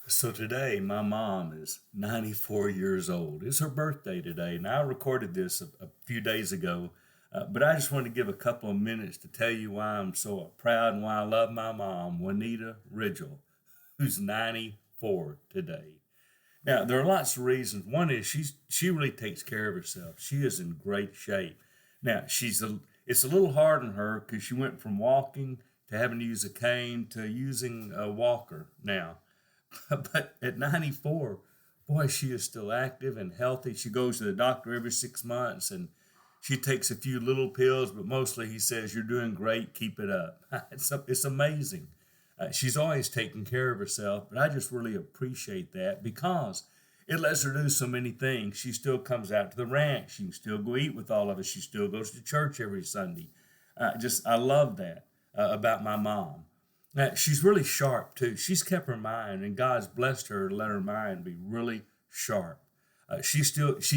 So today, my mom is 94 years old. It's her birthday today, and I recorded this a few days ago. But I just want to give a couple of minutes to tell you why I'm so proud and why I love my mom, Juanita Ridgel, who's 94 today. Now, there are lots of reasons. One is she really takes care of herself. She is in great shape. Now, it's a little hard on her because she went from walking to having to use a cane to using a walker now. But at 94, boy, she is still active and healthy. She goes to the doctor every 6 months and she takes a few little pills, but mostly he says, "You're doing great, keep it up." It's amazing. She's always taking care of herself, but I just really appreciate that because it lets her do so many things. She still comes out to the ranch. She can still go eat with all of us. She still goes to church every Sunday. I love that about my mom. Now, she's really sharp too. She's kept her mind, and God's blessed her to let her mind be really sharp. She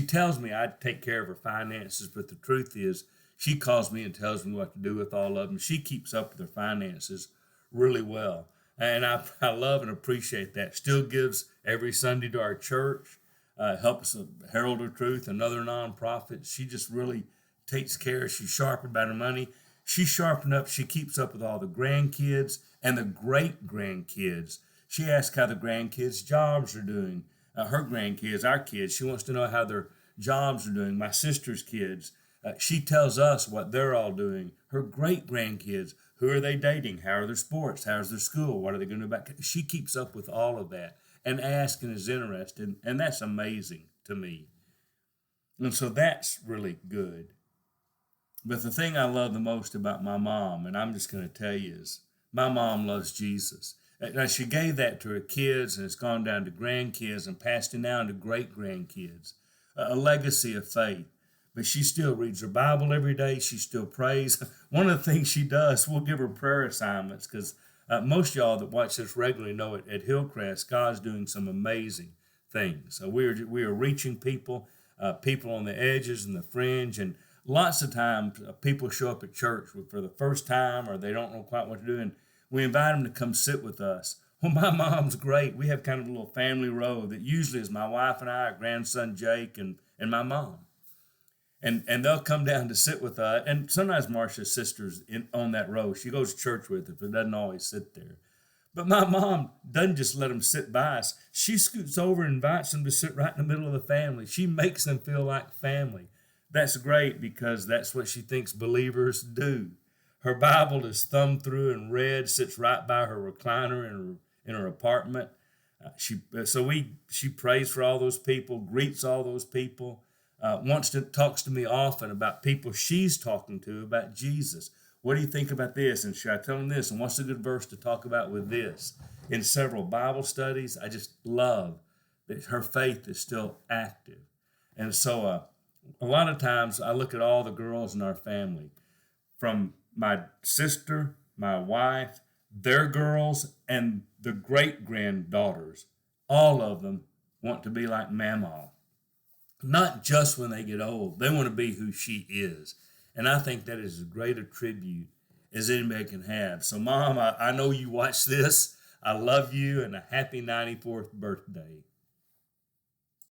tells me I take care of her finances, but the truth is, she calls me and tells me what to do with all of them. She keeps up with her finances really well, and I love and appreciate that. Still gives every Sunday to our church, helps Herald of Truth, another nonprofit. She just really takes care. She's sharp about her money. She's sharpened up. She keeps up with all the grandkids and the great grandkids. She asks how the grandkids' jobs are doing. Her grandkids, our kids, she wants to know how their jobs are doing. My sister's kids, she tells us what they're all doing. Her great grandkids, who are they dating? How are their sports? How's their school? What are they going to do about? She keeps up with all of that and asks and is interested, and that's amazing to me. And so that's really good. But the thing I love the most about my mom, and I'm just going to tell you, is my mom loves Jesus. Now, she gave that to her kids, and it's gone down to grandkids and passed it down to great grandkids, a legacy of faith. But she still reads her Bible every day. She still prays. One of the things she does, we'll give her prayer assignments because most of y'all that watch this regularly know it at Hillcrest, God's doing some amazing things. We are reaching people, people on the edges and the fringe, and lots of times people show up at church for the first time or they don't know quite what to do, and we invite them to come sit with us. Well, my mom's great. We have kind of a little family row that usually is my wife and I, our grandson Jake, and my mom. And they'll come down to sit with us. And sometimes Marcia's sister's on that row. She goes to church with us, but doesn't always sit there. But my mom doesn't just let them sit by us. She scoots over and invites them to sit right in the middle of the family. She makes them feel like family. That's great because that's what she thinks believers do. Her Bible is thumbed through and read, sits right by her recliner in her apartment. She prays for all those people, greets all those people, talks to me often about people she's talking to about Jesus. What do you think about this? And should I tell them this? And what's a good verse to talk about with this? In several Bible studies, I just love that her faith is still active. And so a lot of times I look at all the girls in our family, from my sister, my wife, their girls, and the great granddaughters. All of them want to be like Mama. Not just when they get old, they want to be who she is. And I think that is as great a tribute as anybody can have. So, Mom, I know you watch this. I love you, and a happy 94th birthday.